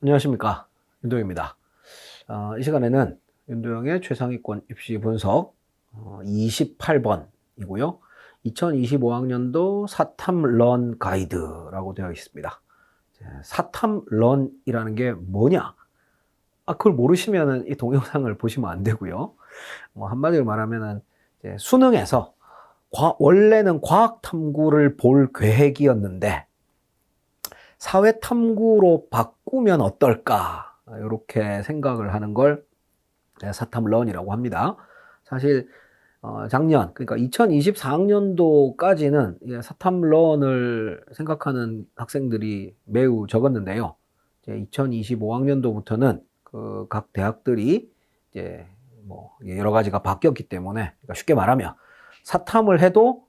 안녕하십니까, 윤도영입니다. 이 시간에는 윤도영의 최상위권 입시 분석 28번이고요. 2025학년도 사탐런 가이드라고 되어 있습니다. 사탐런이라는 게 뭐냐? 그걸 모르시면 이 동영상을 보시면 안 되고요. 한마디로 말하면 수능에서 원래는 과학탐구를 볼 계획이었는데 사회탐구로 바꾸면 어떨까, 이렇게 생각을 하는 걸 사탐런이라고 합니다. 사실 작년, 그러니까 2024학년도까지는 사탐런을 생각하는 학생들이 매우 적었는데요. 이제 2025학년도부터는 그 각 대학들이 이제 뭐 여러 가지가 바뀌었기 때문에, 그러니까 쉽게 말하면 사탐을 해도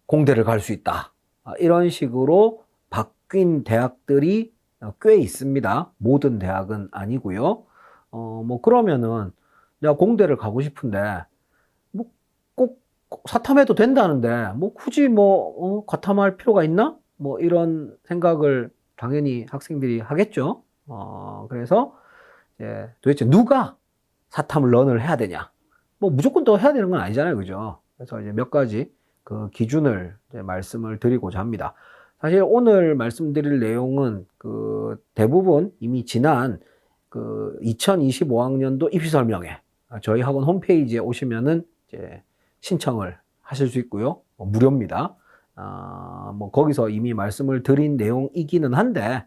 공대를 갈 수 있다, 이런 식으로 바뀐 대학들이 꽤 있습니다. 모든 대학은 아니고요. 뭐 그러면은 내가 공대를 가고 싶은데 뭐 꼭 사탐해도 된다는데 뭐 굳이 과탐할 필요가 있나? 뭐 이런 생각을 당연히 학생들이 하겠죠. 그래서 이제 도대체 누가 사탐을 런을 해야 되냐? 뭐 무조건 또 해야 되는 건 아니잖아요, 그죠? 그래서 이제 몇 가지 그 기준을 이제 말씀을 드리고자 합니다. 사실 오늘 말씀드릴 내용은 그 대부분 이미 지난 그 2025학년도 입시 설명회, 저희 학원 홈페이지에 오시면은 이제 신청을 하실 수 있고요. 무료입니다. 뭐 거기서 이미 말씀을 드린 내용이기는 한데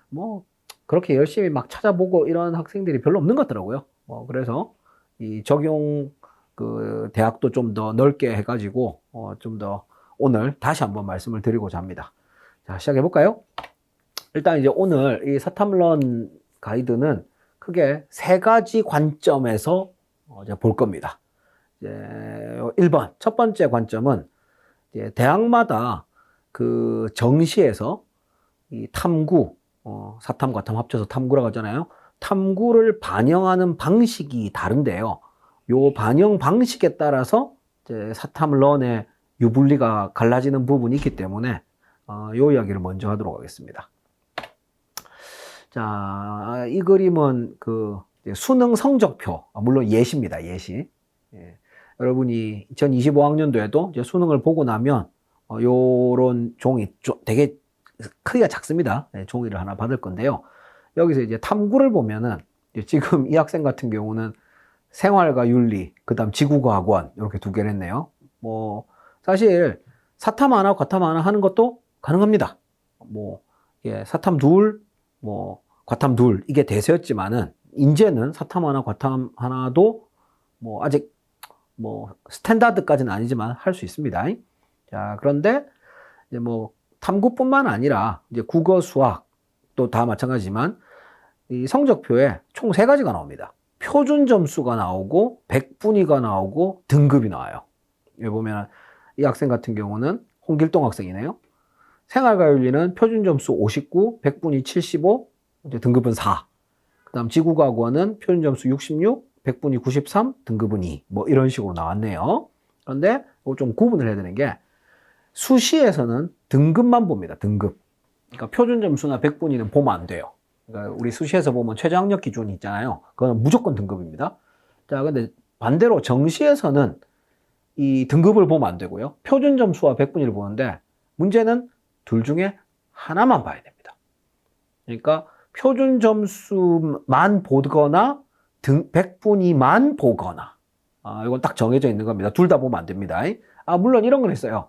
뭐 그렇게 열심히 막 찾아보고 이런 학생들이 별로 없는 것 같더라고요. 그래서 이 적용 그 대학도 좀 더 넓게 해가지고 좀 더 오늘 다시 한번 말씀을 드리고자 합니다. 자, 시작해 볼까요? 일단 이제 오늘 이 사탐런 가이드는 크게 세 가지 관점에서 이제 볼 겁니다. 이제 1번, 첫 번째 관점은 이제 대학마다 그 정시에서 이 탐구, 사탐, 과탐 합쳐서 탐구라고 하잖아요. 탐구를 반영하는 방식이 다른데요. 요 반영 방식에 따라서 이제 사탐런의 유불리가 갈라지는 부분이 있기 때문에 요 이야기를 먼저 하도록 하겠습니다. 자, 이 그림은 그 수능 성적표, 물론 예시입니다. 예시. 예. 여러분이 2025학년도에도 이제 수능을 보고 나면 요런 종이 되게 크기가 작습니다. 네, 종이를 하나 받을 건데요. 여기서 이제 탐구를 보면은 지금 이 학생 같은 경우는 생활과 윤리, 그다음 지구과학원 이렇게 두 개를 했네요. 뭐 사실 사탐 하나, 과탐 하나 하는 것도 가능합니다. 뭐 사탐 둘, 뭐 과탐 둘, 이게 대세였지만은 이제는 사탐 하나, 과탐 하나도 뭐 아직 뭐 스탠다드까지는 아니지만 할 수 있습니다. 자, 그런데 이제 뭐 탐구뿐만 아니라 이제 국어, 수학도 다 마찬가지지만 이 성적표에 총 세 가지가 나옵니다. 표준 점수가 나오고 백분위가 나오고 등급이 나와요. 여기 보면 이 학생 같은 경우는 홍길동 학생이네요. 생활과 윤리는 표준 점수 59, 백분위 75, 이제 등급은 4. 그다음 지구과학원은 표준 점수 66, 백분위 93, 등급은 2. 뭐 이런 식으로 나왔네요. 그런데 이걸 좀 구분을 해야 되는 게 수시에서는 등급만 봅니다. 등급. 그러니까 표준 점수나 백분위는 보면 안 돼요. 그러니까 우리 수시에서 보면 최저학력 기준이 있잖아요. 그건 무조건 등급입니다. 자, 근데 반대로 정시에서는 이 등급을 보면 안 되고요. 표준 점수와 백분위를 보는데 문제는 둘 중에 하나만 봐야 됩니다. 그러니까 표준 점수만 보거나 백분위만 보거나, 이건 딱 정해져 있는 겁니다. 둘 다 보면 안 됩니다. 물론 이런 건 있어요.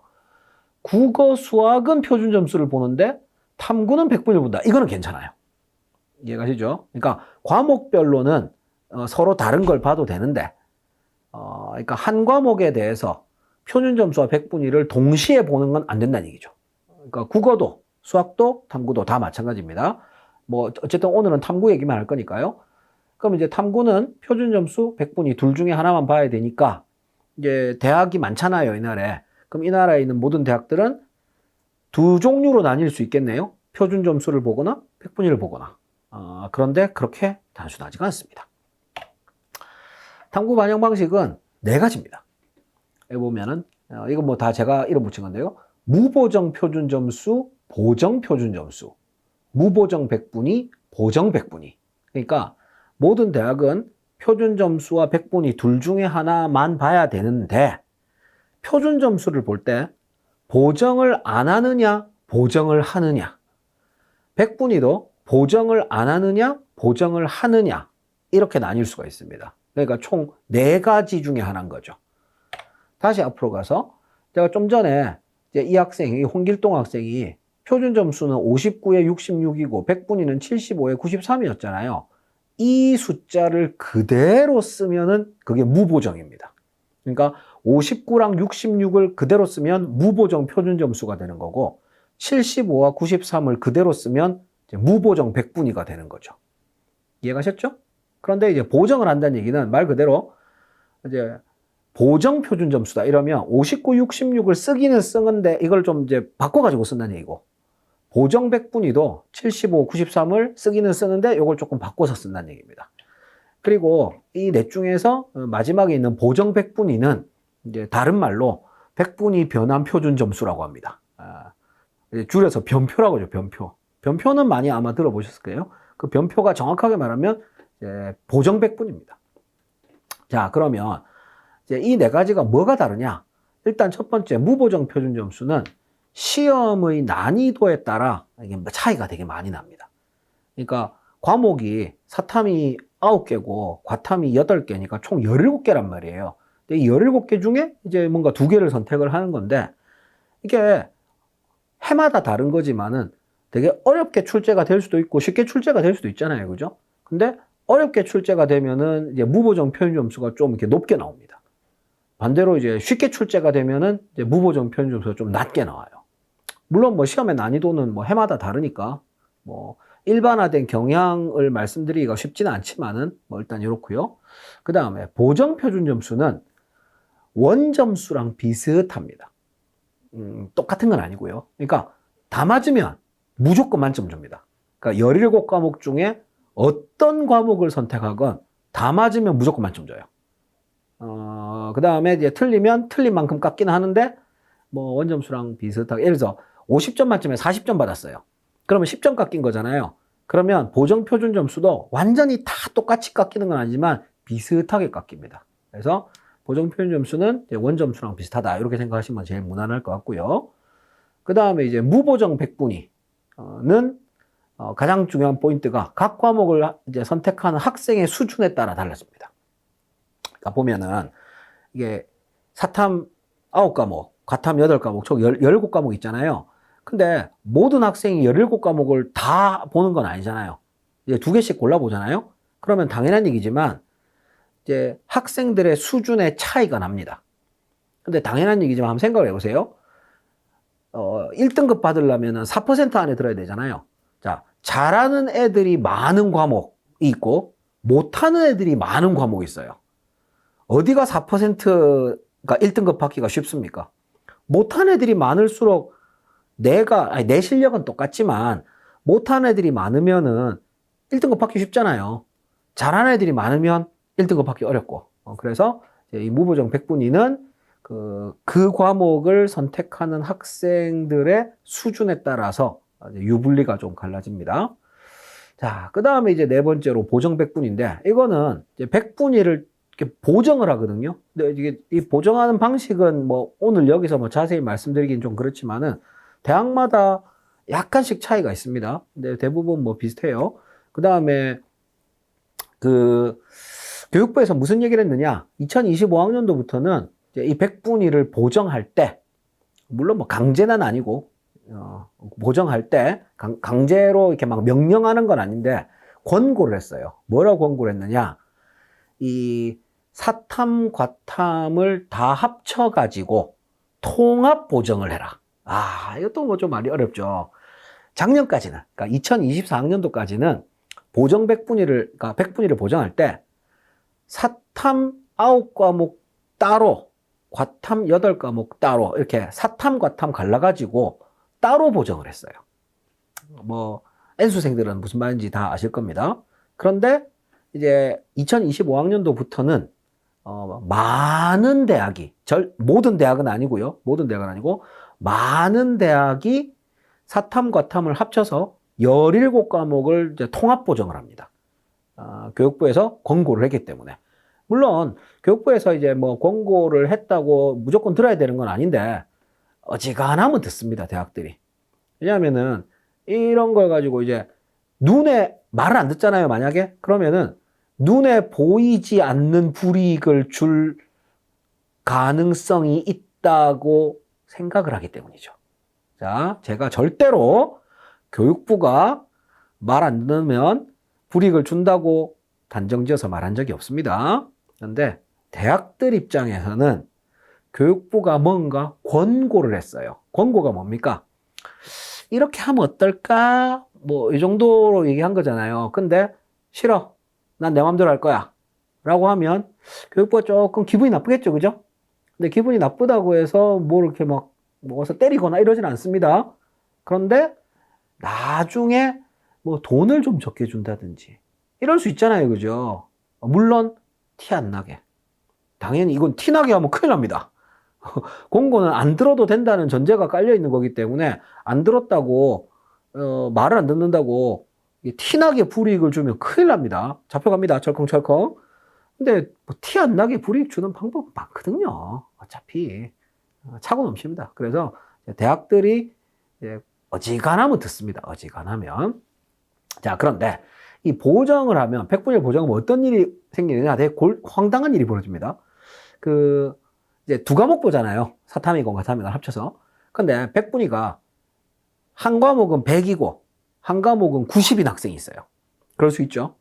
국어, 수학은 표준 점수를 보는데 탐구는 백분위를 본다. 이거는 괜찮아요. 이해가시죠? 그러니까 과목별로는 서로 다른 걸 봐도 되는데, 그러니까 한 과목에 대해서 표준 점수와 백분위를 동시에 보는 건 안 된다는 얘기죠. 그러니까 국어도 수학도 탐구도 다 마찬가지입니다. 뭐 어쨌든 오늘은 탐구 얘기만 할 거니까요. 그럼 이제 탐구는 표준 점수, 백분위 둘 중에 하나만 봐야 되니까 이제 대학이 많잖아요, 이 나라에. 그럼 이 나라에 있는 모든 대학들은 두 종류로 나뉠 수 있겠네요. 표준 점수를 보거나 백분위를 보거나. 그런데 그렇게 단순하지가 않습니다. 탐구 반영 방식은 네 가지입니다. 여기 보면은 이건 뭐 다 제가 이름 붙인 건데요. 무보정 표준 점수, 보정 표준 점수, 무보정 백분위, 보정 백분위. 그러니까 모든 대학은 표준 점수와 백분위 둘 중에 하나만 봐야 되는데 표준 점수를 볼 때 보정을 안 하느냐, 보정을 하느냐. 백분위도 보정을 안 하느냐, 보정을 하느냐. 이렇게 나뉠 수가 있습니다. 그러니까 총 4가지 중에 하나인 거죠. 다시 앞으로 가서 제가 좀 전에 이 학생이, 홍길동 학생이 표준 점수는 59에 66이고 백분위는 75에 93이었잖아요. 이 숫자를 그대로 쓰면은 그게 무보정입니다. 그러니까 59랑 66을 그대로 쓰면 무보정 표준 점수가 되는 거고 75와 93을 그대로 쓰면 이제 무보정 백분위가 되는 거죠. 이해가셨죠? 그런데 이제 보정을 한다는 얘기는 말 그대로 이제 보정 표준 점수다 이러면 59, 66을 쓰기는 쓰는데 이걸 좀 이제 바꿔가지고 쓴다는 얘기고 보정 백분위도 75, 93을 쓰기는 쓰는데 이걸 조금 바꿔서 쓴다는 얘기입니다. 그리고 이 넷 중에서 마지막에 있는 보정 백분위는 이제 다른 말로 백분위 변환 표준 점수라고 합니다. 줄여서 변표라고 하죠, 변표. 변표는 많이 아마 들어보셨을 거예요. 그 변표가 정확하게 말하면 이제 보정 백분위입니다. 자, 그러면 이제 이 4가지가 뭐가 다르냐? 일단 첫 번째 무보정 표준 점수는 시험의 난이도에 따라 이게 차이가 되게 많이 납니다. 그러니까 과목이 사탐이 9개고 과탐이 8개니까 총 17개란 말이에요. 근데 이 17개 중에 이제 뭔가 2개를 선택을 하는 건데 이게 해마다 다른 거지만은 되게 어렵게 출제가 될 수도 있고 쉽게 출제가 될 수도 있잖아요. 그죠? 근데 어렵게 출제가 되면은 이제 무보정 표준 점수가 좀 이렇게 높게 나옵니다. 반대로 이제 쉽게 출제가 되면은 이제 무보정 표준 점수가 좀 낮게 나와요. 물론 뭐 시험의 난이도는 뭐 해마다 다르니까 뭐 일반화된 경향을 말씀드리기가 쉽지는 않지만은 뭐 일단 이렇고요. 그 다음에 보정 표준 점수는 원점수랑 비슷합니다. 똑같은 건 아니고요. 그러니까 다 맞으면 무조건 만점 줍니다. 그러니까 17과목 중에 어떤 과목을 선택하건 다 맞으면 무조건 만점 줘요. 그 다음에 이제 틀리면 틀린 만큼 깎기는 하는데 뭐 원점수랑 비슷하게 예를 들어서 50점 만점에 40점 받았어요. 그러면 10점 깎인 거잖아요. 그러면 보정 표준 점수도 완전히 다 똑같이 깎이는 건 아니지만 비슷하게 깎입니다. 그래서 보정 표준 점수는 원점수랑 비슷하다 이렇게 생각하시면 제일 무난할 것 같고요. 그 다음에 이제 무보정 백분위는 가장 중요한 포인트가 각 과목을 이제 선택하는 학생의 수준에 따라 달라집니다. 그러니까 보면은 이게 사탐 9과목, 과탐 8과목, 총 17과목 있잖아요. 근데 모든 학생이 17과목을 다 보는 건 아니잖아요. 이제 2개씩 골라보잖아요. 그러면 당연한 얘기지만 이제 학생들의 수준의 차이가 납니다. 근데 당연한 얘기지만 한번 생각을 해보세요. 1등급 받으려면 4% 안에 들어야 되잖아요. 자, 잘하는 애들이 많은 과목이 있고 못하는 애들이 많은 과목이 있어요. 어디가 4%가 1등급 받기가 쉽습니까? 못하는 애들이 많을수록 내 실력은 똑같지만 못하는 애들이 많으면은 1등급 받기 쉽잖아요. 잘하는 애들이 많으면 1등급 받기 어렵고. 그래서 이 무보정 백분위는 그 과목을 선택하는 학생들의 수준에 따라서 유불리가 좀 갈라집니다. 자, 그 다음에 이제 4번째로 보정 백분위인데 이거는 이제 백분위를 이렇게 보정을 하거든요. 근데 이게 이 보정하는 방식은 뭐 오늘 여기서 뭐 자세히 말씀드리긴 좀 그렇지만은 대학마다 약간씩 차이가 있습니다. 근데 대부분 뭐 비슷해요. 그 다음에 교육부에서 무슨 얘기를 했느냐? 2025학년도부터는 이제 이 백분위를 보정할 때, 물론 뭐 강제는 아니고, 보정할 때, 강제로 이렇게 막 명령하는 건 아닌데, 권고를 했어요. 뭐라고 권고를 했느냐? 이 사탐, 과탐을 다 합쳐가지고 통합 보정을 해라. 이것도 뭐 좀 말이 어렵죠. 작년까지는, 그러니까 2024학년도까지는 보정 그러니까 백분위를 보정할 때 사탐 9과목 따로, 과탐 8과목 따로 이렇게 사탐, 과탐 갈라가지고 따로 보정을 했어요. 뭐 N수생들은 무슨 말인지 다 아실 겁니다. 그런데 이제 2025학년도부터는 많은 대학이, 모든 대학은 아니고요. 모든 대학은 아니고 많은 대학이 사탐, 과탐을 합쳐서 17과목을 이제 통합 보정을 합니다. 교육부에서 권고를 했기 때문에. 물론 교육부에서 이제 뭐 권고를 했다고 무조건 들어야 되는 건 아닌데 어지간하면 듣습니다, 대학들이. 왜냐하면은 이런 걸 가지고 이제 눈에 말을 안 듣잖아요, 만약에. 그러면은 눈에 보이지 않는 불이익을 줄 가능성이 있다고 생각을 하기 때문이죠. 자, 제가 절대로 교육부가 말 안 듣으면 불이익을 준다고 단정지어서 말한 적이 없습니다. 그런데 대학들 입장에서는 교육부가 뭔가 권고를 했어요. 권고가 뭡니까? 이렇게 하면 어떨까? 뭐 이 정도로 얘기한 거잖아요. 근데 싫어. 난 내 마음대로 할 거야. 라고 하면 교육부가 조금 기분이 나쁘겠죠. 그죠? 근데 기분이 나쁘다고 해서 뭐 이렇게 막 먹어서 때리거나 이러진 않습니다. 그런데 나중에 뭐 돈을 좀 적게 준다든지 이럴 수 있잖아요. 그죠? 물론 티 안 나게. 당연히 이건 티 나게 하면 큰일 납니다. 공고는 안 들어도 된다는 전제가 깔려 있는 거기 때문에 안 들었다고 말을 안 듣는다고 티나게 불이익을 주면 큰일 납니다. 잡혀갑니다. 철컹철컹. 근데 뭐 티 안 나게 불이익 주는 방법은 많거든요. 어차피 차고 넘칩니다. 그래서 대학들이 어지간하면 듣습니다. 어지간하면. 자, 그런데 이 보정을 하면 100분의 1 보정하면 어떤 일이 생기느냐? 되게 황당한 일이 벌어집니다. 이제 두 과목 보잖아요. 사탐이건 가탐이건 합쳐서. 근데 100분위가 한 과목은 100이고 한 과목은 90인 학생이 있어요. 그럴 수 있죠.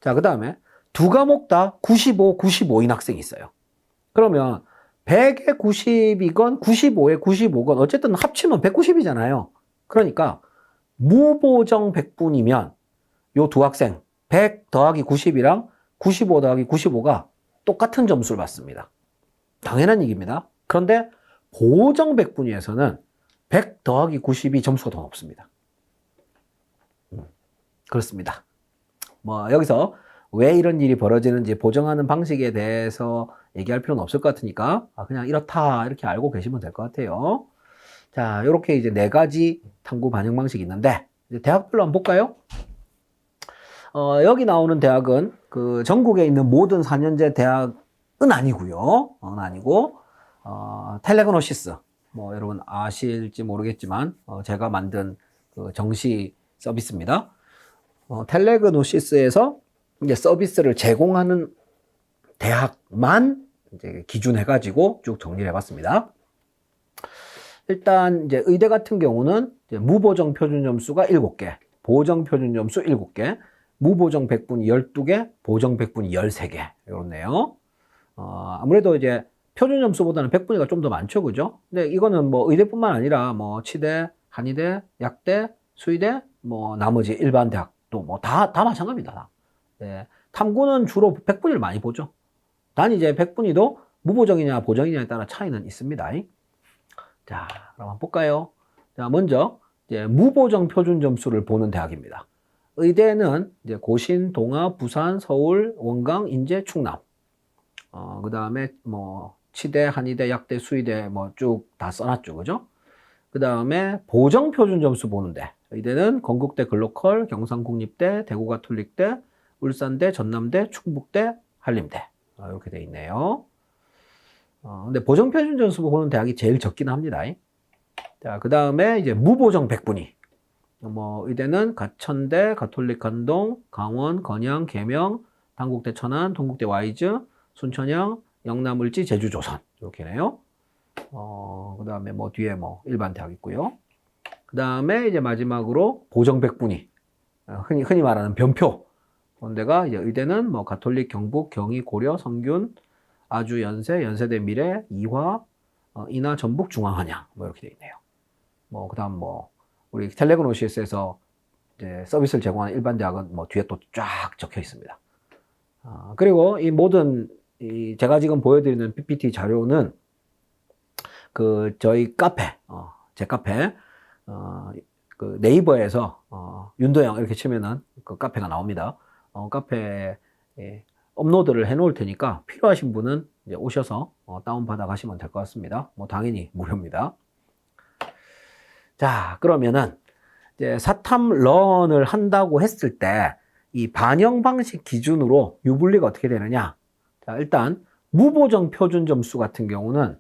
자, 그 다음에 두 과목 다 95, 95인 학생이 있어요. 그러면 100에 90이건 95에 95건 어쨌든 합치면 190이잖아요. 그러니까 무보정 100분이면 요 두 학생 100 더하기 90이랑 95 더하기 95가 똑같은 점수를 받습니다. 당연한 얘기입니다. 그런데 보정 100분위에서는 100 더하기 90이 점수가 더 높습니다. 그렇습니다. 뭐 여기서 왜 이런 일이 벌어지는지 보정하는 방식에 대해서 얘기할 필요는 없을 것 같으니까 그냥 이렇다 이렇게 알고 계시면 될 것 같아요. 자, 이렇게 이제 4가지 탐구 반영 방식이 있는데 이제 대학별로 한번 볼까요? 여기 나오는 대학은 그 전국에 있는 모든 4년제 대학은 아니고요. 아니고 텔레그노시스 뭐 여러분 아실지 모르겠지만 제가 만든 그 정시 서비스입니다. 텔레그노시스에서 이제 서비스를 제공하는 대학만 이제 기준해가지고 쭉 정리를 해봤습니다. 일단 이제 의대 같은 경우는 이제 무보정 표준 점수가 7개, 보정 표준 점수 7개, 무보정 100분이 12개, 보정 100분이 13개 이렇네요. 아무래도 이제 표준 점수보다는 100분위가 좀 더 많죠, 그죠? 근데 이거는 뭐 의대뿐만 아니라 뭐 치대, 한의대, 약대, 수의대, 뭐 나머지 일반 대학도 뭐 다 마찬가지입니다. 네. 탐구는 주로 100분위를 많이 보죠. 단 이제 100분위도 무보정이냐 보정이냐에 따라 차이는 있습니다. 자, 그럼 한번 볼까요? 자, 먼저 이제 무보정 표준 점수를 보는 대학입니다. 의대는 이제 고신, 동아, 부산, 서울, 원광, 인제, 충남. 그 다음에 뭐 치대, 한의대, 약대, 수의대 뭐 쭉 다 써놨죠, 그죠? 그 다음에 보정 표준 점수 보는데 의대는 건국대 글로컬, 경상국립대, 대구가톨릭대, 울산대, 전남대, 충북대, 한림대 이렇게 돼 있네요. 근데 보정 표준 점수 보는 대학이 제일 적긴 합니다. 자, 그 다음에 이제 무보정 100분위. 뭐 의대는 가천대, 가톨릭 간동, 강원, 건양, 계명, 단국대 천안, 동국대 와이즈, 순천향, 영남을지, 제주조선 이렇게네요. 그 다음에 뭐 뒤에 뭐 일반 대학 있고요. 그 다음에 이제 마지막으로 보정 100분위. 흔히 말하는 변표. 그런 데가 이제 의대는 뭐 가톨릭, 경북, 경희, 고려, 성균, 아주, 연세, 연세대 미래, 이화, 인하, 전북, 중앙한양 뭐 이렇게 돼 있네요. 뭐 그다음 뭐 우리 텔레그노시스에서 이제 서비스를 제공하는 일반 대학은 뭐 뒤에 또 쫙 적혀 있습니다. 그리고 이 모든 제가 지금 보여드리는 PPT 자료는 그 저희 카페, 제 카페, 그 네이버에서 윤도영 이렇게 치면은 그 카페가 나옵니다. 카페에 업로드를 해 놓을 테니까 필요하신 분은 이제 오셔서 다운받아 가시면 될 것 같습니다. 뭐 당연히 무료입니다. 자, 그러면은 이제 사탐런을 한다고 했을 때 이 반영 방식 기준으로 유불리가 어떻게 되느냐? 자, 일단 무보정 표준 점수 같은 경우는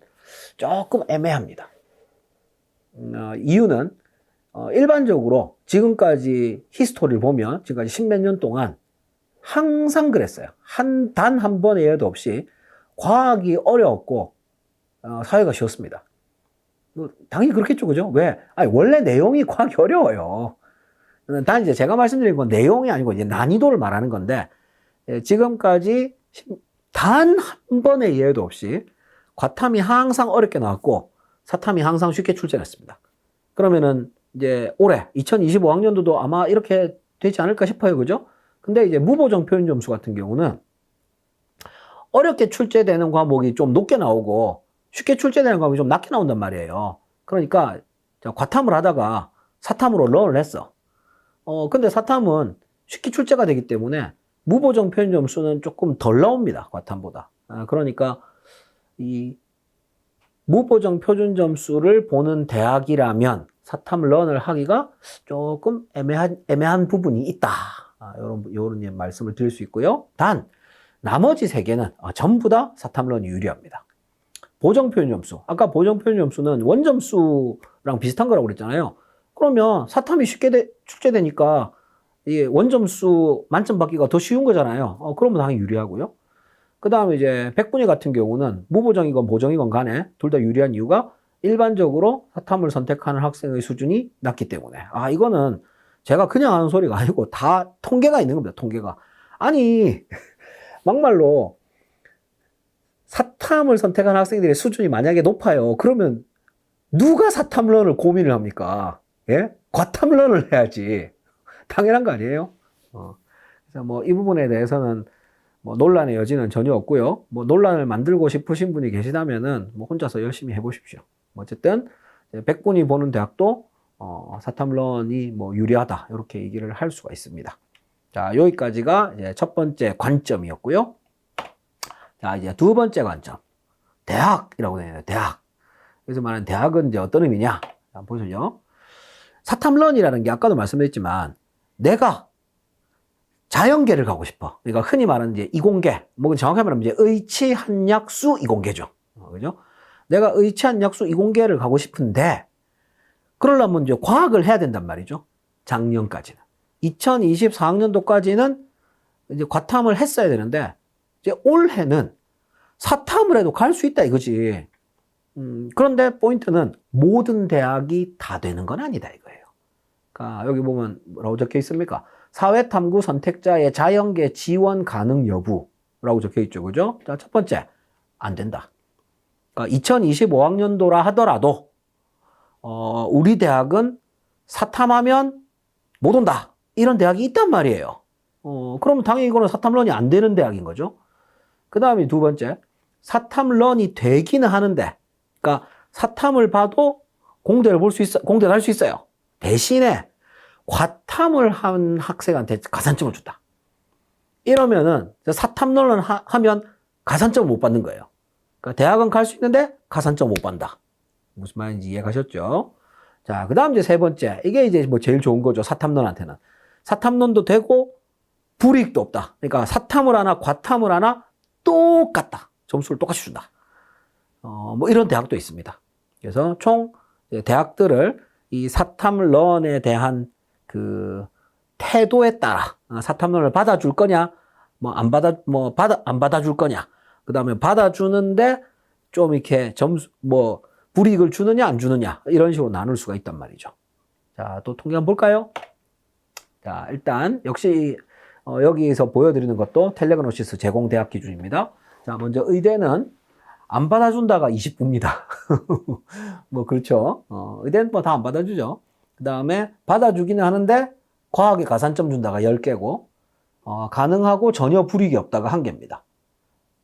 조금 애매합니다. 이유는 일반적으로 지금까지 히스토리를 보면 지금까지 십몇 년 동안 항상 그랬어요. 단 한 번의 예도 없이 과학이 어려웠고 사회가 쉬웠습니다. 당연히 그렇겠죠, 그죠? 왜? 아니, 원래 내용이 과학이 어려워요. 단 이제 제가 말씀드린 건 내용이 아니고 이제 난이도를 말하는 건데, 지금까지 단 한 번의 예도 없이 과탐이 항상 어렵게 나왔고 사탐이 항상 쉽게 출제했습니다. 그러면은 이제 올해 2025학년도도 아마 이렇게 되지 않을까 싶어요, 그죠? 근데 이제 무보정 표준 점수 같은 경우는 어렵게 출제되는 과목이 좀 높게 나오고 쉽게 출제되는 과목이 좀 낮게 나온단 말이에요. 그러니까 과탐을 하다가 사탐으로 런을 했어. 근데 사탐은 쉽게 출제가 되기 때문에 무보정 표준 점수는 조금 덜 나옵니다. 과탐보다. 그러니까 이 무보정 표준 점수를 보는 대학이라면 사탐 런을 하기가 조금 애매한 부분이 있다. 요런 말씀을 드릴 수 있고요. 단 나머지 세 개는 전부 다 사탐 런이 유리합니다. 보정 표준 점수. 아까 보정 표준 점수는 원점수랑 비슷한 거라고 그랬잖아요. 그러면 사탐이 쉽게 출제되니까 이 원점수 만점 받기가 더 쉬운 거잖아요. 그러면 당연히 유리하고요. 그 다음에 이제 백분위 같은 경우는 무보정이건 보정이건 간에 둘 다 유리한 이유가 일반적으로 사탐을 선택하는 학생의 수준이 낮기 때문에. 이거는 제가 그냥 하는 소리가 아니고 다 통계가 있는 겁니다. 통계가. 아니 막말로 사탐을 선택한 학생들의 수준이 만약에 높아요. 그러면 누가 사탐런을 고민을 합니까? 예? 과탐런을 해야지. 당연한 거 아니에요? 그래서 뭐 이 부분에 대해서는 뭐 논란의 여지는 전혀 없고요. 뭐 논란을 만들고 싶으신 분이 계시다면은 뭐 혼자서 열심히 해보십시오. 어쨌든 백분위 보는 대학도 사탐런이 뭐 유리하다 이렇게 얘기를 할 수가 있습니다. 자, 여기까지가 이제 첫 번째 관점이었고요. 자, 이제 두 번째 관점. 대학이라고 되어 있네요. 대학. 여기서 말하는 대학은 이제 어떤 의미냐? 한번 보시죠. 사탐런이라는 게 아까도 말씀드렸지만 내가 자연계를 가고 싶어. 그러니까 흔히 말하는 이제 이공계. 뭐 정확하게 말하면 이제 의치한약수 이공계죠. 그죠? 내가 의치한약수 이공계를 가고 싶은데 그러려면 이제 과학을 해야 된단 말이죠. 작년까지는. 2024학년도까지는 이제 과탐을 했어야 되는데 이제 올해는 사탐을 해도 갈 수 있다 이거지. 그런데 포인트는 모든 대학이 다 되는 건 아니다 이거예요. 그러니까 여기 보면 뭐라고 적혀 있습니까? 사회탐구 선택자의 자연계 지원 가능 여부라고 적혀 있죠. 그죠? 자, 첫 번째, 안 된다. 그러니까 2025학년도라 하더라도 우리 대학은 사탐하면 못 온다. 이런 대학이 있단 말이에요. 그러면 당연히 이거는 사탐런이 안 되는 대학인 거죠. 그 다음에 두 번째, 사탐런이 되기는 하는데, 그러니까 사탐을 봐도 공대를 할 수 있어요. 대신에 과탐을 한 학생한테 가산점을 준다. 이러면은 사탐런을 하면 가산점을 못 받는 거예요. 그러니까 대학은 갈 수 있는데 가산점 못 받는다. 무슨 말인지 이해가셨죠? 자, 그 다음 이제 세 번째. 이게 이제 뭐 제일 좋은 거죠. 사탐런한테는. 사탐런도 되고 불이익도 없다. 그러니까 사탐을 하나 과탐을 하나 똑같다. 점수를 똑같이 준다. 뭐 이런 대학도 있습니다. 그래서 총 대학들을 이 사탐런에 대한 그 태도에 따라 사탐런을 받아줄 거냐, 안 받아줄 거냐, 그 다음에 받아주는데 좀 이렇게 불이익을 주느냐, 안 주느냐, 이런 식으로 나눌 수가 있단 말이죠. 자, 또 통계 한번 볼까요? 자, 일단, 역시, 여기서 보여드리는 것도 텔레그노시스 제공 대학 기준입니다. 자, 먼저 의대는 안 받아준다가 29입니다. 뭐, 그렇죠. 의대는 뭐 다 안 받아주죠. 그 다음에 받아주기는 하는데 과학에 가산점 준다가 10개고, 가능하고 전혀 불이익이 없다가 1개입니다.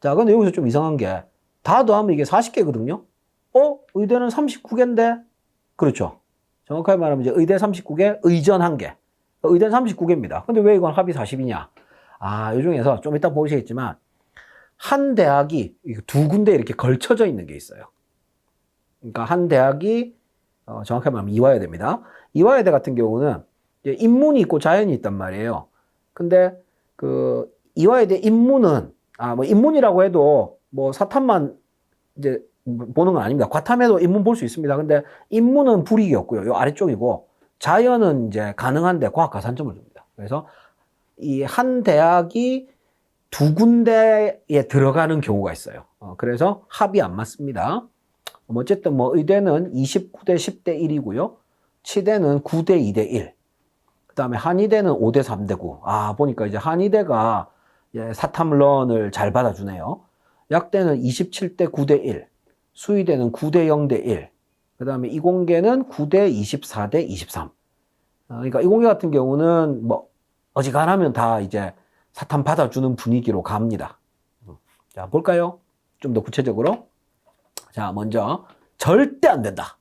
자, 근데 여기서 좀 이상한 게, 다 더하면 이게 40개거든요? 의대는 39개인데? 그렇죠. 정확하게 말하면 이제 의대 39개, 의전 1개. 의대는 39개입니다. 근데 왜 이건 합이 40이냐? 이 중에서 좀 이따 보시겠지만, 한 대학이 두 군데 이렇게 걸쳐져 있는 게 있어요. 그러니까 한 대학이, 정확하게 말하면 이화여대입니다. 이화여대 같은 경우는 이제 인문이 있고 자연이 있단 말이에요. 근데 그 이화여대 인문은 뭐 인문이라고 해도 뭐 사탐만 이제 보는 건 아닙니다. 과탐에도 인문 볼 수 있습니다. 근데 인문은 불이익이 없고요. 요 아래쪽이고 자연은 이제 가능한데 과학 가산점을 줍니다. 그래서 이 한 대학이 두 군데에 들어가는 경우가 있어요. 그래서 합이 안 맞습니다. 어쨌든 뭐 의대는 29대 10대 1이고요. 치대는 9대 2대 1. 그 다음에 한의대는 5대 3대 9. 보니까 이제 한의대가 사탐런을 잘 받아주네요. 약대는 27대 9대 1. 수의대는 9대 0대 1. 그 다음에 이공계는 9대 24대 23. 그러니까 이공계 같은 경우는 뭐 어지간하면 다 이제 사탐 받아주는 분위기로 갑니다. 자, 볼까요? 좀 더 구체적으로. 자, 먼저 절대 안 된다.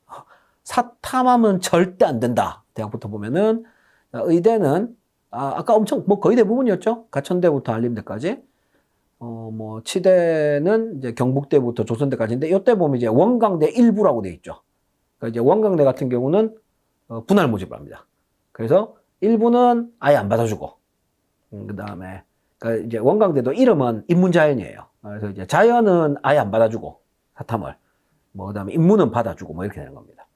사탐하면 절대 안 된다. 대학부터 보면은 의대는 아까 엄청 뭐 거의 대부분이었죠. 가천대부터 한림대까지. 뭐 치대는 이제 경북대부터 조선대까지인데 이때 보면 이제 원광대 일부라고 돼 있죠. 그러니까 이제 원광대 같은 경우는 분할 모집을 합니다. 그래서 일부는 아예 안 받아주고, 그다음에 그러니까 이제 원광대도 이름은 인문자연이에요. 그래서 이제 자연은 아예 안 받아주고 사탐을, 뭐 그다음에 인문은 받아주고 뭐 이렇게 되는 겁니다.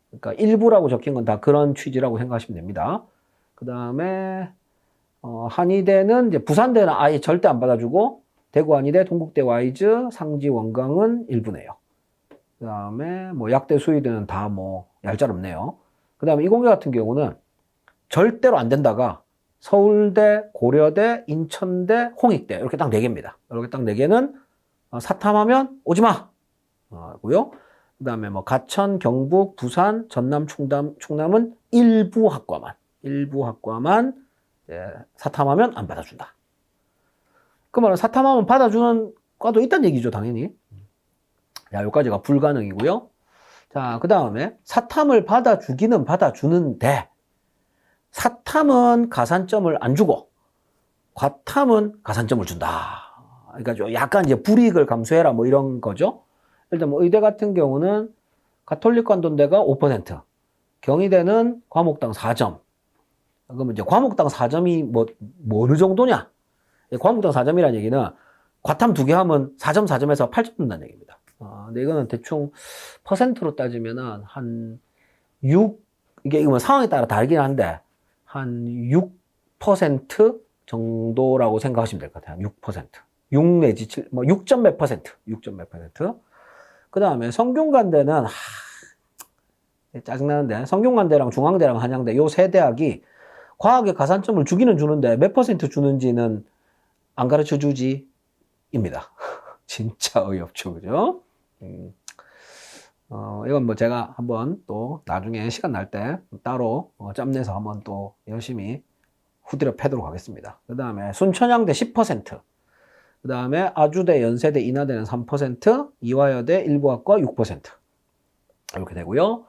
그러니까 일부라고 적힌 건 다 그런 취지라고 생각하시면 됩니다. 그다음에 한의대는 이제 부산대는 아예 절대 안 받아주고 대구 한의대, 동국대 와이즈, 상지 원광은 일부네요. 그다음에 뭐 약대 수의대는 다 뭐 얄짤없네요. 그다음에 이공계 같은 경우는 절대로 안 된다가 서울대, 고려대, 인천대, 홍익대 이렇게 딱 4개입니다. 이렇게 딱 4개는 사탐하면 오지 마! 고요. 그 다음에 뭐 가천, 경북, 부산, 전남, 충남은 일부 학과만 사탐하면 안 받아준다. 그 말은 사탐하면 받아주는 과도 있다는 얘기죠, 당연히. 자, 여기까지가 불가능이고요. 자, 그 다음에 사탐을 받아주기는 받아주는데 사탐은 가산점을 안 주고 과탐은 가산점을 준다. 그러니까 좀 약간 이제 불이익을 감수해라 뭐 이런 거죠. 일단 뭐 의대 같은 경우는 가톨릭 관돈대가 5%, 경희대는 과목당 4점. 그러면 이제 과목당 4점이 뭐 어느 정도냐? 과목당 4점이라는 얘기는 과탐 2개 하면 4점 4점에서 8점 준다는 얘기입니다. 근데 이거는 대충 퍼센트로 따지면은 한 6, 이게 뭐 상황에 따라 다르긴 한데 한 6% 정도라고 생각하시면 될 것 같아요. 6%. 6 내지 7, 뭐 6점 몇 퍼센트. 6점 몇 퍼센트. 그 다음에 성균관대는, 짜증나는데, 성균관대랑 중앙대랑 한양대, 요 세 대학이 과학에 가산점을 주기는 주는데 몇 퍼센트 주는지는 안 가르쳐 주지, 입니다. 진짜 어이없죠, 그죠? 이건 뭐 제가 한번 또 나중에 시간 날 때 따로 짬내서 한번 또 열심히 후드려 패도록 하겠습니다. 그 다음에 순천향대 10%, 그 다음에 아주대, 연세대, 인하대는 3%, 이화여대, 일부학과 6% 이렇게 되고요.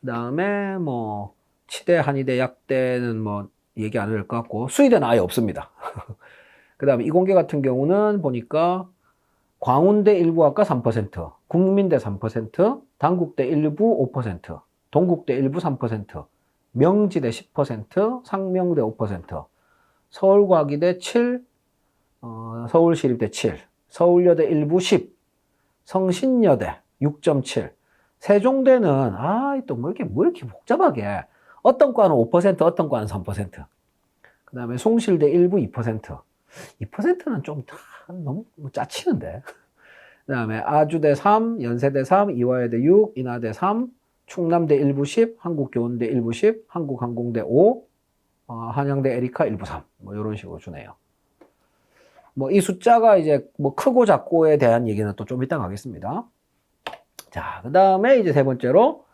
그 다음에 뭐 치대, 한의대, 약대는 뭐 얘기 안 할 것 같고 수의대는 아예 없습니다. 그 다음에 이공계 같은 경우는 보니까 광운대 일부학과 3%, 국민대 3%, 단국대 일부 5%, 동국대 일부 3%, 명지대 10%, 상명대 5%, 서울과기대 7, 서울시립대 7, 서울여대 일부 10, 성신여대 6.7, 세종대는 또 뭐 이렇게 복잡하게 어떤 과는 5%, 어떤 과는 3%. 그 다음에 송실대 일부 2%. 2%는 좀 너무 짜치는데. 그 다음에 아주대 3, 연세대 3, 이화여대 6, 인하대 3, 충남대 일부 10, 한국교원대 일부 10, 한국항공대 5, 한양대 에리카 일부 3. 뭐 이런 식으로 주네요. 뭐 이 숫자가 이제 뭐 크고 작고에 대한 얘기는 또 좀 이따 가겠습니다. 자, 그 다음에 이제 세 번째로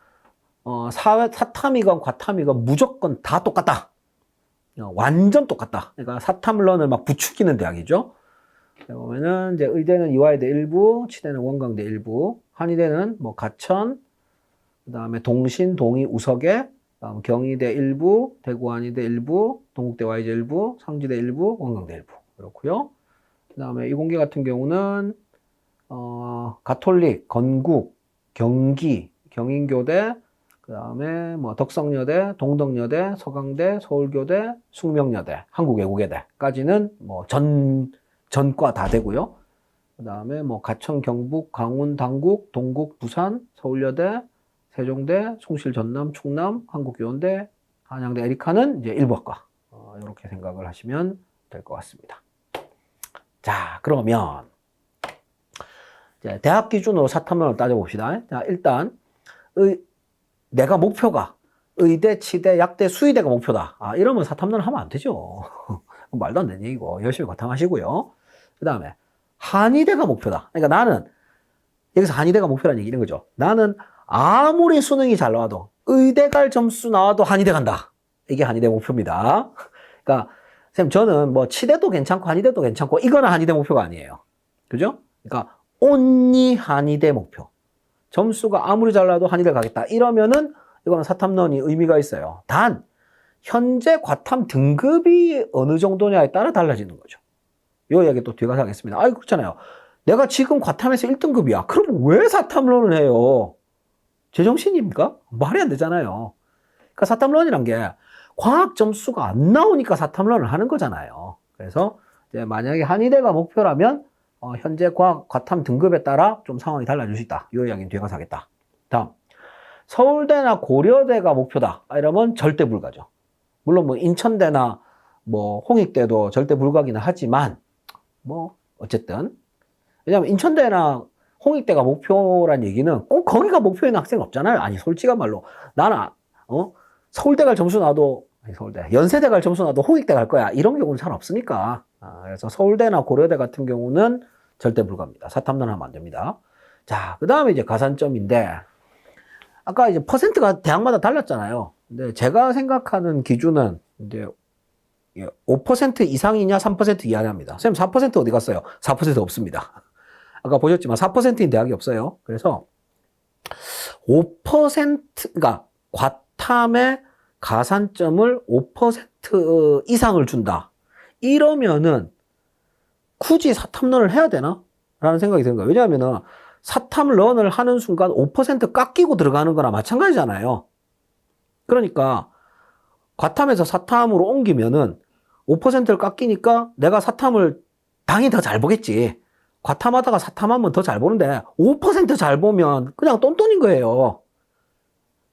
사탐이건 과탐이건 무조건 다 똑같다. 완전 똑같다. 그러니까 사탐런을 막 부추기는 대학이죠. 보면은 이제 의대는 이화여대 일부, 치대는 원광대 일부, 한의대는 뭐 가천, 그다음에 동신, 동의, 우석에, 경희대 일부, 대구 한의대 일부, 동국대 와이즈 일부, 상지대 일부, 원광대 일부 그렇고요. 그다음에 이공계 같은 경우는 가톨릭, 건국, 경기, 경인교대, 그 다음에 뭐 덕성여대, 동덕여대, 서강대, 서울교대, 숙명여대, 한국외국예대까지는 뭐 전과 다 되고요. 그 다음에 뭐 가천, 경북, 강원, 당국, 동국, 부산, 서울여대, 세종대, 숭실, 전남, 충남, 한국교원대, 한양대, 에리카는 이제 일부학과. 이렇게 생각을 하시면 될 것 같습니다. 자, 그러면 이제 대학 기준으로 사탐론을 따져봅시다. 자, 일단 내가 목표가 의대, 치대, 약대, 수의대가 목표다. 이러면 사탐론을 하면 안 되죠. 말도 안 되는 얘기고 열심히 과탐하시고요. 그 다음에 한의대가 목표다. 그러니까 나는 여기서 한의대가 목표라는 얘기 이런 거죠. 나는 아무리 수능이 잘 나와도 의대 갈 점수 나와도 한의대 간다. 이게 한의대 목표입니다. 그러니까 선생님 저는 뭐 치대도 괜찮고 한의대도 괜찮고 이거는 한의대 목표가 아니에요. 그죠? 그러니까 온리 한의대 목표. 점수가 아무리 잘 나와도 한의대 가겠다. 이러면은 이거는 사탐론이 의미가 있어요. 단 현재 과탐 등급이 어느 정도냐에 따라 달라지는 거죠. 이 이야기 또 뒤에 가서 하겠습니다. 그렇잖아요. 내가 지금 과탐에서 1등급이야. 그럼 왜 사탐론을 해요? 제정신입니까? 말이 안 되잖아요. 그러니까 사탐론이란 게 과학 점수가 안 나오니까 사탐론을 하는 거잖아요. 그래서 이제 만약에 한의대가 목표라면 현재 과탐 등급에 따라 좀 상황이 달라질 수 있다. 이 이야기는 뒤에 가서 하겠다. 다음, 서울대나 고려대가 목표다. 이러면 절대 불가죠. 물론 뭐 인천대나 뭐 홍익대도 절대 불가기는 하지만 뭐 어쨌든 왜냐면 인천대나 홍익대가 목표란 얘기는 꼭 거기가 목표인 학생은 없잖아요. 아니 솔직한 말로 나는 서울대 갈 점수 나도 서울대 연세대 갈 점수 나도 홍익대 갈 거야 이런 경우는 잘 없으니까 그래서 서울대나 고려대 같은 경우는 절대 불가입니다. 사탐론 하면 안 됩니다. 자, 그 다음에 이제 가산점인데 아까 이제 퍼센트가 대학마다 달랐잖아요. 근데 제가 생각하는 기준은 이제 5% 이상이냐 3% 이하냐입니다. 선생님 4% 어디 갔어요? 4% 없습니다. 아까 보셨지만 4%인 대학이 없어요. 그래서 5%가 과탐의 가산점을 5% 이상을 준다. 이러면은 굳이 사탐론을 해야 되나? 라는 생각이 드는 거예요. 왜냐하면은 사탐론을 하는 순간 5% 깎이고 들어가는 거나 마찬가지잖아요. 그러니까 과탐에서 사탐으로 옮기면은 5%를 깎이니까 내가 사탐을 당연히 더 잘 보겠지. 과탐하다가 사탐하면 더 잘 보는데 5% 잘 보면 그냥 똔똔인 거예요.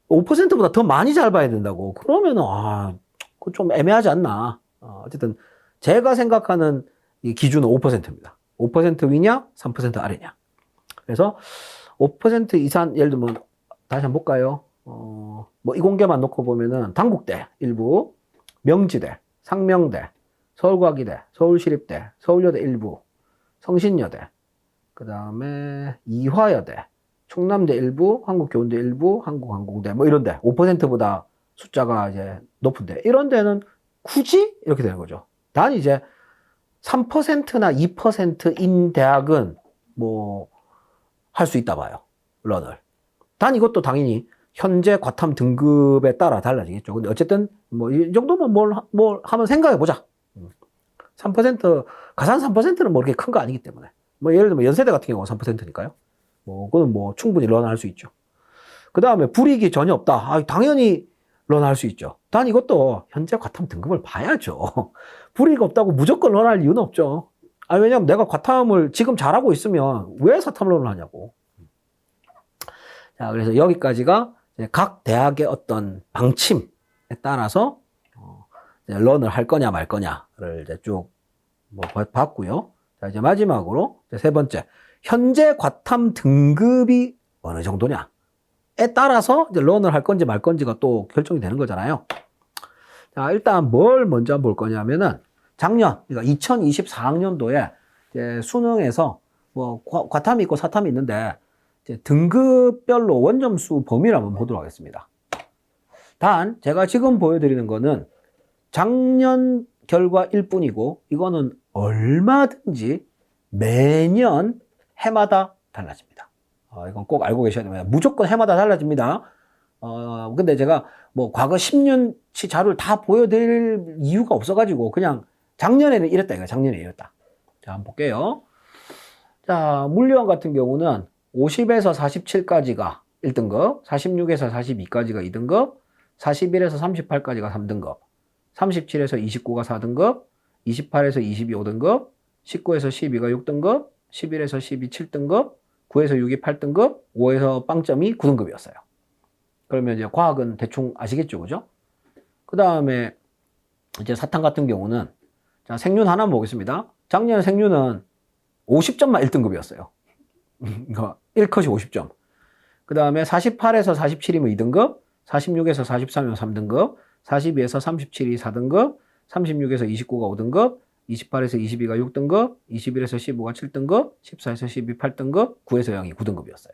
5%보다 더 많이 잘 봐야 된다고. 그러면은 그거 좀 애매하지 않나. 어쨌든 제가 생각하는 이 기준은 5%입니다. 5% 위냐 3% 아래냐. 그래서 5% 이상 예를 들면 다시 한번 볼까요? 뭐 이공계만 놓고 보면은 당국대 일부, 명지대, 상명대, 서울과기대, 서울시립대, 서울여대 일부, 성신여대, 그 다음에 이화여대, 충남대 일부, 한국교원대 일부, 한국항공대 뭐 이런데 5%보다 숫자가 이제 높은데 이런 데는 굳이 이렇게 되는 거죠. 단 이제 3%나 2%인 대학은 뭐 할 수 있다 봐요. 런을. 단 이것도 당연히 현재 과탐 등급에 따라 달라지겠죠. 근데 어쨌든 뭐 이 정도면 뭘 하면 생각해 보자. 3% 가산 3%는 뭐 그렇게 큰 거 아니기 때문에. 뭐 예를 들면 연세대 같은 경우가 3%니까요. 뭐 그건 뭐 충분히 런할 수 있죠. 그 다음에 불이익이 전혀 없다. 당연히 런할 수 있죠. 단 이것도 현재 과탐 등급을 봐야죠. 불이익 없다고 무조건 런할 이유는 없죠. 왜냐면 내가 과탐을 지금 잘하고 있으면 왜 사탐론을 하냐고. 자, 그래서 여기까지가 각 대학의 어떤 방침에 따라서 런을 할 거냐 말 거냐를 이제 쭉 뭐 봤고요. 자, 이제 마지막으로 세 번째, 현재 과탐 등급이 어느 정도냐에 따라서 이제 런을 할 건지 말 건지가 또 결정이 되는 거잖아요. 자, 일단 뭘 먼저 볼 거냐면은 작년, 그러니까 2024학년도에 이제 수능에서 뭐 과탐이 있고 사탐이 있는데 이제 등급별로 원점수 범위를 한번 보도록 하겠습니다. 단 제가 지금 보여드리는 거는 작년 결과일 뿐이고 이거는 얼마든지 매년 해마다 달라집니다. 이건 꼭 알고 계셔야 됩니다. 무조건 해마다 달라집니다. 근데 제가 뭐 과거 10년치 자료를 다 보여드릴 이유가 없어가지고 그냥 작년에는 이랬다 이거야. 작년에 이랬다. 자, 한번 볼게요. 자, 물리원 같은 경우는 50에서 47까지가 1등급, 46에서 42까지가 2등급, 41에서 38까지가 3등급, 37에서 29가 4등급, 28에서 22 5등급, 19에서 12가 6등급, 11에서 12 7등급, 9에서 6이 8등급, 5에서 빵점이 9등급이었어요. 그러면 이제 과학은 대충 아시겠죠, 그죠? 그 다음에 이제 사탐 같은 경우는, 자, 생륜 하나 보겠습니다. 작년 생륜은 50점만 1등급이었어요. 1컷이 50점. 그 다음에 48에서 47이면 2등급, 46에서 43이면 3등급, 42에서 37이 4등급, 36에서 29가 5등급, 28에서 22가 6등급, 21에서 15가 7등급, 14에서 12 8등급, 9에서 0이 9등급이었어요.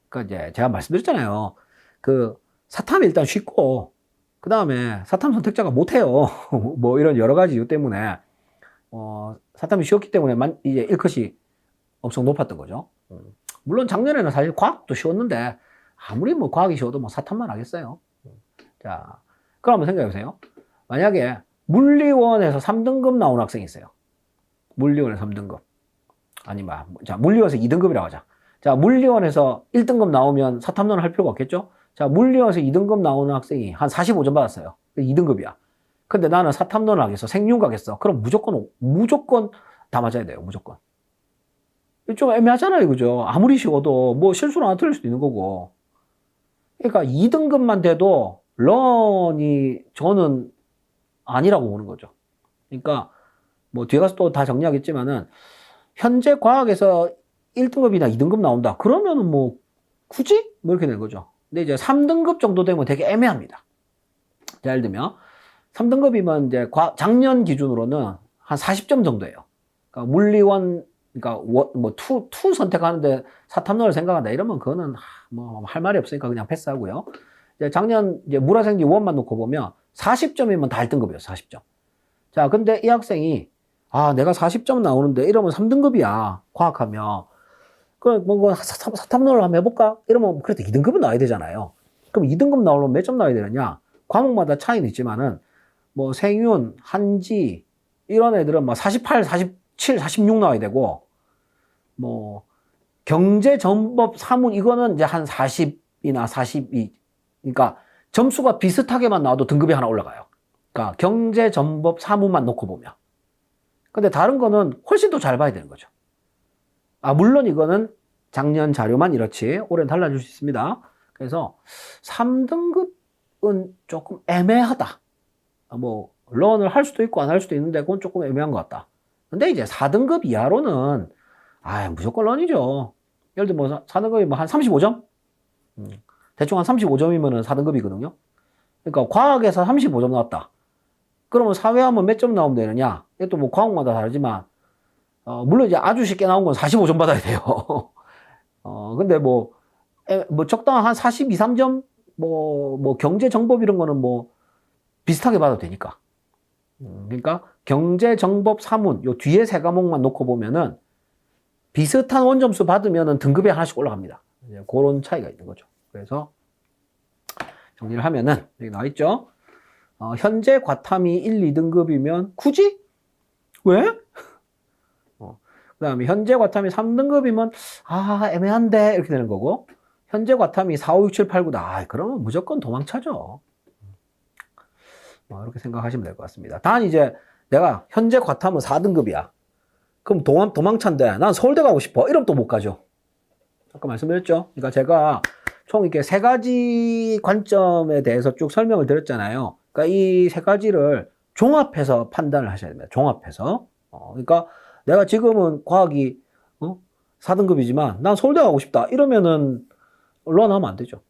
그러니까 이제 제가 말씀드렸잖아요. 그 사탐이 일단 쉽고, 그 다음에 사탐 선택자가 못해요. 뭐 이런 여러 가지 이유 때문에 사탐이 쉬웠기 때문에 이제 1컷이 엄청 높았던 거죠. 물론 작년에는 사실 과학도 쉬웠는데 아무리 뭐 과학이 쉬워도 뭐 사탐만 하겠어요. 자, 그럼 한번 생각해 보세요. 만약에 물리원에서 3등급 나온 학생이 있어요. 물리원에서 3등급. 아니면 자, 물리원에서 2등급이라고 하자. 자, 물리원에서 1등급 나오면 사탐론을 할 필요가 없겠죠? 자, 물리원에서 2등급 나오는 학생이 한 45점 받았어요. 2등급이야. 근데 나는 사탐론을 하겠어. 생륜 가겠어. 그럼 무조건 다 맞아야 돼요. 무조건. 좀 애매하잖아요. 그죠? 아무리 쉬워도 뭐 실수로 하나 틀릴 수도 있는 거고. 그러니까 2등급만 돼도 런이 저는 아니라고 보는 거죠. 그러니까 뭐 뒤에 가서 또 다 정리하겠지만은 현재 과학에서 1등급이나 2등급 나온다. 그러면은 뭐 굳이? 뭐 이렇게 되는 거죠. 근데 이제 3등급 정도 되면 되게 애매합니다. 자, 예를 들면 3등급이면 이제 작년 기준으로는 한 40점 정도예요. 그러니까 물리원, 그러니까 투 선택하는데 사탐론을 생각한다. 이러면 그거는 뭐 할 말이 없으니까 그냥 패스하고요. 이제 작년 이제 물화생지 원만 놓고 보면 40점이면 다 1등급이에요. 40점. 자, 근데 이 학생이 내가 40점 나오는데 이러면 3등급이야. 과학하면. 그럼 뭐 사탐론을 한번 해볼까? 이러면 그래도 2등급은 나와야 되잖아요. 그럼 2등급 나오려면 몇 점 나와야 되느냐? 과목마다 차이는 있지만은 뭐 생윤, 한지 이런 애들은 막 48, 47, 46 나와야 되고 뭐 경제, 전법, 사문 이거는 이제 한 40이나 42. 그러니까 점수가 비슷하게만 나와도 등급이 하나 올라가요. 그러니까 경제, 전법, 사문만 놓고 보면. 근데 다른 거는 훨씬 더 잘 봐야 되는 거죠. 물론 이거는 작년 자료만 이렇지 올해는 달라질 수 있습니다. 그래서 3등급은 조금 애매하다. 뭐 런을 할 수도 있고 안 할 수도 있는데 그건 조금 애매한 것 같다. 근데 이제 4등급 이하로는 무조건 런이죠. 예를 들어 뭐 4등급이 뭐 한 35점? 대충 한 35점이면은 4등급이거든요. 그러니까 과학에서 35점 나왔다. 그러면 사회하면 몇 점 나오면 되느냐? 이것도 뭐 과목마다 다르지만 물론 이제 아주 쉽게 나온 건 45점 받아야 돼요. 근데 뭐 적당한 한 42, 3점? 뭐 경제 정법 이런 거는 뭐 비슷하게 받아도 되니까. 그러니까 경제 정법 사문 요 뒤에 세 과목만 놓고 보면은 비슷한 원점수 받으면은 등급이 하나씩 올라갑니다. 그런 차이가 있는 거죠. 그래서 정리를 하면은 여기 나와 있죠. 현재 과탐이 1, 2등급이면 굳이? 왜? 그 다음에 현재 과탐이 3등급이면 애매한데 이렇게 되는 거고 현재 과탐이 4, 5, 6, 7, 8, 9다. 그러면 무조건 도망차죠. 이렇게 생각하시면 될 것 같습니다. 단 이제 내가 현재 과탐은 4등급이야. 그럼 도망찬데 난 서울대 가고 싶어. 이러면 또 못 가죠. 아까 말씀드렸죠. 그러니까 제가 총 이렇게 세 가지 관점에 대해서 쭉 설명을 드렸잖아요. 그러니까 이 세 가지를 종합해서 판단을 하셔야 됩니다. 종합해서. 그러니까 내가 지금은 과학이 4등급이지만 난 서울대 가고 싶다. 이러면은 런하면 안 되죠.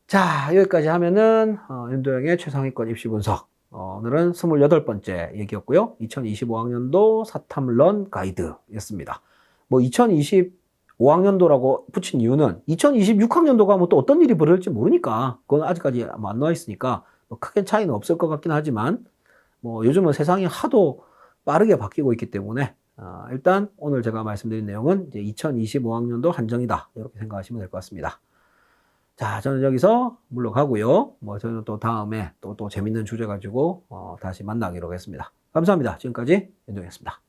자, 여기까지 하면은 윤도영의 최상위권 입시 분석. 오늘은 28번째 얘기였고요. 2025학년도 사탐런 가이드였습니다. 뭐 2025학년도라고 붙인 이유는 2026학년도 가면 또 어떤 일이 벌어질지 모르니까 그건 아직까지 안 나와 있으니까 뭐 크게 차이는 없을 것 같긴 하지만 뭐 요즘은 세상이 하도 빠르게 바뀌고 있기 때문에 일단 오늘 제가 말씀드린 내용은 이제 2025학년도 한정이다. 이렇게 생각하시면 될 것 같습니다. 자, 저는 여기서 물러가고요. 뭐 저는 또 다음에 또 재밌는 주제 가지고 다시 만나기로 하겠습니다. 감사합니다. 지금까지 윤동이었습니다.